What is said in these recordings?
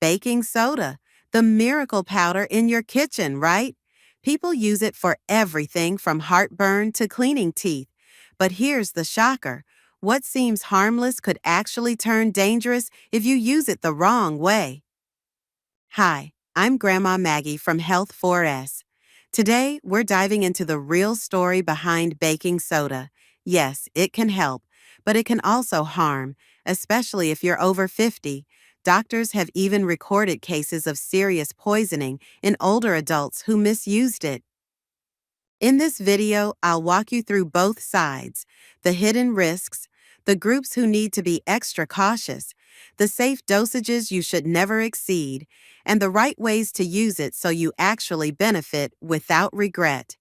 Baking soda, the miracle powder in your kitchen, right? People use it for everything from heartburn to cleaning teeth. But here's the shocker. What seems harmless could actually turn dangerous if you use it the wrong way. Hi, I'm Grandma Maggie from Health 4S. Today, we're diving into the real story behind baking soda. Yes, it can help, but it can also harm, especially if you're over 50. Doctors have even recorded cases of serious poisoning in older adults who misused it. In this video, I'll walk you through both sides, the hidden risks, the groups who need to be extra cautious, the safe dosages you should never exceed, and the right ways to use it so you actually benefit without regret.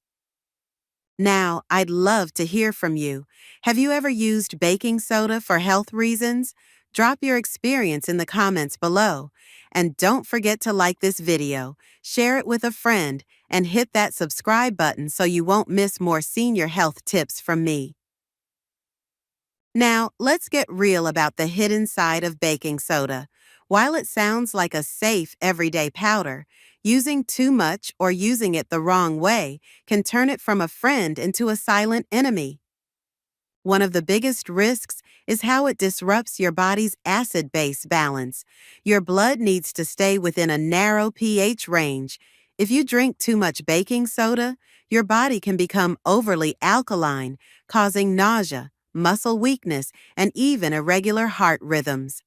Now, I'd love to hear from you. Have you ever used baking soda for health reasons? Drop your experience in the comments below. And don't forget to like this video, share it with a friend, and hit that subscribe button so you won't miss more senior health tips from me. Now, let's get real about the hidden side of baking soda. While it sounds like a safe, everyday powder, using too much or using it the wrong way can turn it from a friend into a silent enemy. One of the biggest risks is how it disrupts your body's acid-base balance. Your blood needs to stay within a narrow pH range. If you drink too much baking soda, your body can become overly alkaline, causing nausea, muscle weakness, and even irregular heart rhythms.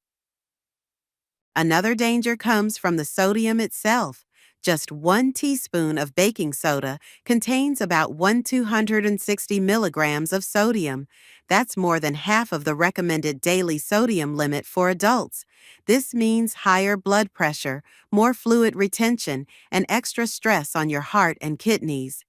Another danger comes from the sodium itself. Just 1 teaspoon of baking soda contains about 260 milligrams of sodium. That's more than half of the recommended daily sodium limit for adults. This means higher blood pressure, more fluid retention, and extra stress on your heart and kidneys.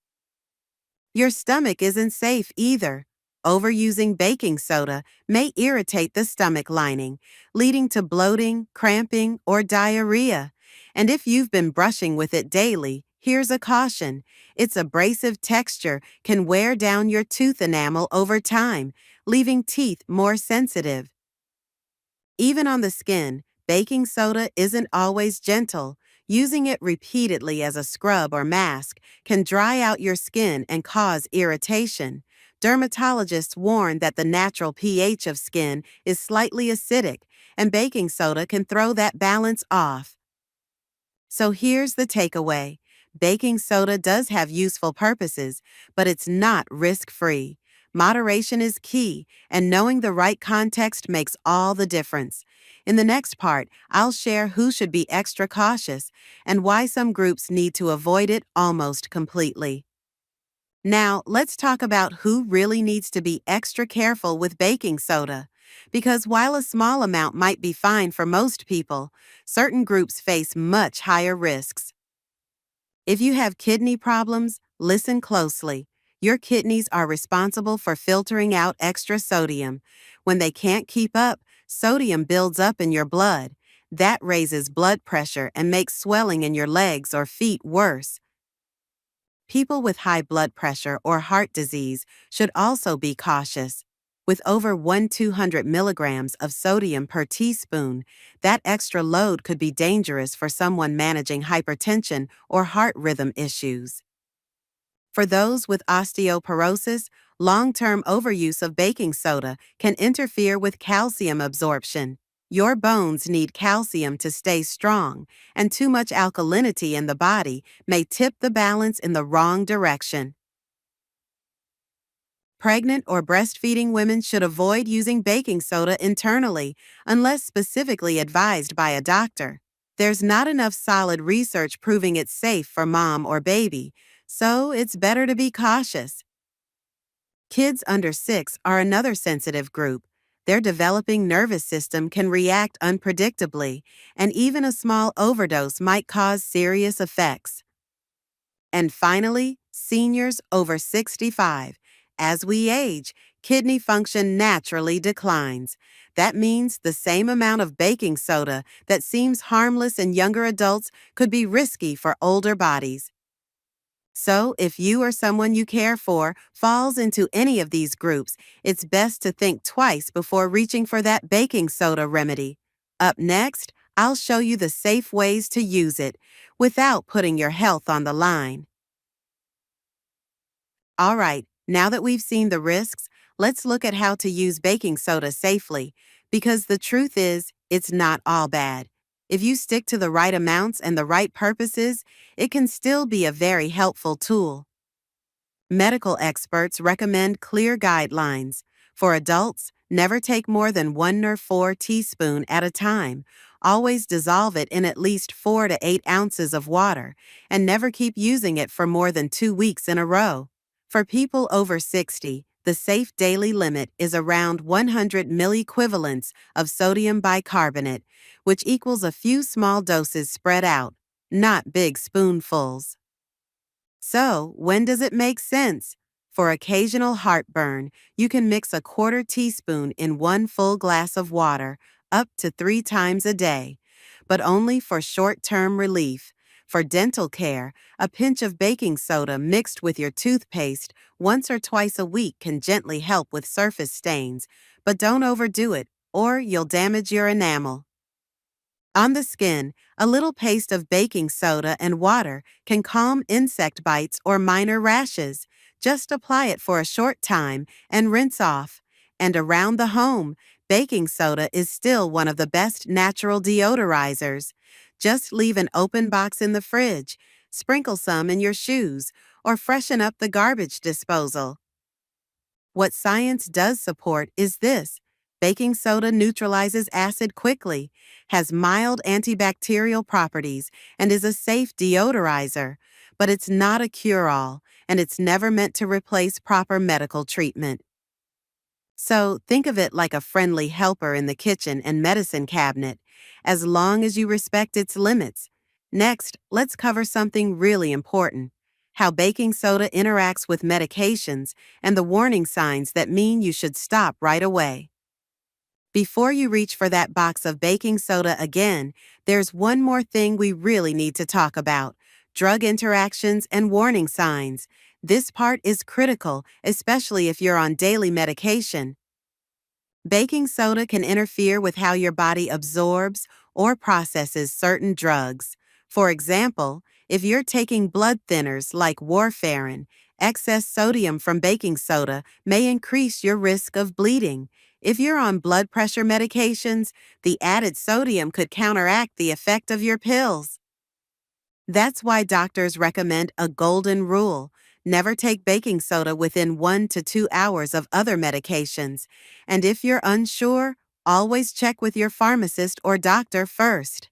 Your stomach isn't safe either. Overusing baking soda may irritate the stomach lining, leading to bloating, cramping, or diarrhea. And if you've been brushing with it daily, here's a caution. Its abrasive texture can wear down your tooth enamel over time, leaving teeth more sensitive. Even on the skin, baking soda isn't always gentle. Using it repeatedly as a scrub or mask can dry out your skin and cause irritation. Dermatologists warn that the natural pH of skin is slightly acidic, and baking soda can throw that balance off. So here's the takeaway. Baking soda does have useful purposes, but it's not risk-free. Moderation is key, and knowing the right context makes all the difference. In the next part, I'll share who should be extra cautious and why some groups need to avoid it almost completely. Now, let's talk about who really needs to be extra careful with baking soda. Because while a small amount might be fine for most people, certain groups face much higher risks. If you have kidney problems, listen closely. Your kidneys are responsible for filtering out extra sodium. When they can't keep up, sodium builds up in your blood. That raises blood pressure and makes swelling in your legs or feet worse. People with high blood pressure or heart disease should also be cautious. With over 200 milligrams of sodium per teaspoon, that extra load could be dangerous for someone managing hypertension or heart rhythm issues. For those with osteoporosis, long-term overuse of baking soda can interfere with calcium absorption. Your bones need calcium to stay strong, and too much alkalinity in the body may tip the balance in the wrong direction. Pregnant or breastfeeding women should avoid using baking soda internally unless specifically advised by a doctor. There's not enough solid research proving it's safe for mom or baby, so it's better to be cautious. Kids under 6 are another sensitive group. Their developing nervous system can react unpredictably, and even a small overdose might cause serious effects. And finally, seniors over 65. As we age, kidney function naturally declines. That means the same amount of baking soda that seems harmless in younger adults could be risky for older bodies. So, if you or someone you care for falls into any of these groups, it's best to think twice before reaching for that baking soda remedy. Up next, I'll show you the safe ways to use it without putting your health on the line. All right, now that we've seen the risks, let's look at how to use baking soda safely, because the truth is, it's not all bad. If you stick to the right amounts and the right purposes, it can still be a very helpful tool. Medical experts recommend clear guidelines. For adults, never take more than 1 or 4 teaspoons at a time. Always dissolve it in at least 4 to 8 ounces of water, and never keep using it for more than 2 weeks in a row. For people over 60, the safe daily limit is around 100 milliequivalents of sodium bicarbonate, which equals a few small doses spread out, not big spoonfuls. So, when does it make sense? For occasional heartburn, you can mix a quarter teaspoon in 1 full glass of water up to 3 times a day, but only for short-term relief. For dental care, a pinch of baking soda mixed with your toothpaste once or twice a week can gently help with surface stains, but don't overdo it, or you'll damage your enamel. On the skin, a little paste of baking soda and water can calm insect bites or minor rashes. Just apply it for a short time and rinse off. And around the home, baking soda is still one of the best natural deodorizers. Just leave an open box in the fridge, sprinkle some in your shoes, or freshen up the garbage disposal. What science does support is this: baking soda neutralizes acid quickly, has mild antibacterial properties, and is a safe deodorizer. But it's not a cure-all, and it's never meant to replace proper medical treatment. So think of it like a friendly helper in the kitchen and medicine cabinet, as long as you respect its limits. Next, let's cover something really important: how baking soda interacts with medications and the warning signs that mean you should stop right away. Before you reach for that box of baking soda again, there's one more thing we really need to talk about: drug interactions and warning signs. This part is critical, especially if you're on daily medication. Baking soda can interfere with how your body absorbs or processes certain drugs. For example, if you're taking blood thinners like warfarin, excess sodium from baking soda may increase your risk of bleeding. If you're on blood pressure medications, the added sodium could counteract the effect of your pills. That's why doctors recommend a golden rule: never take baking soda within 1 to 2 hours of other medications. And if you're unsure, always check with your pharmacist or doctor first.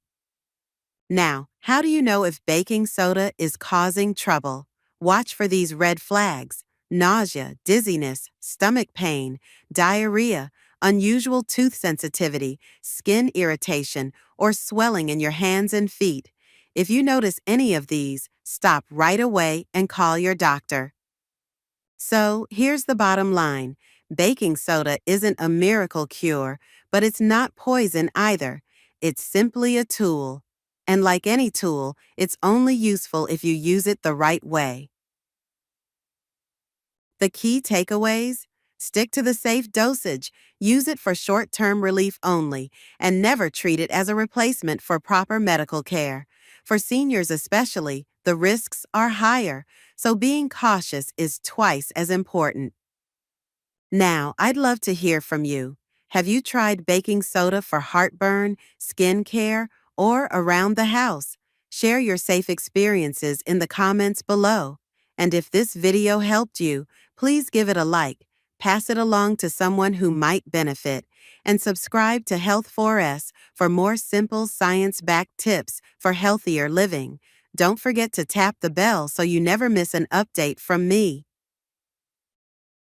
Now, how do you know if baking soda is causing trouble? Watch for these red flags: nausea, dizziness, stomach pain, diarrhea, unusual tooth sensitivity, skin irritation, or swelling in your hands and feet. If you notice any of these, stop right away and call your doctor. So, here's the bottom line: baking soda isn't a miracle cure, but it's not poison either. It's simply a tool. And like any tool, it's only useful if you use it the right way. The key takeaways: stick to the safe dosage, use it for short-term relief only, and never treat it as a replacement for proper medical care. For seniors especially, the risks are higher, so being cautious is twice as important. Now, I'd love to hear from you. Have you tried baking soda for heartburn, skin care, or around the house? Share your safe experiences in the comments below. And if this video helped you, please give it a like, pass it along to someone who might benefit, and subscribe to Health 4S for more simple science-backed tips for healthier living. Don't forget to tap the bell so you never miss an update from me.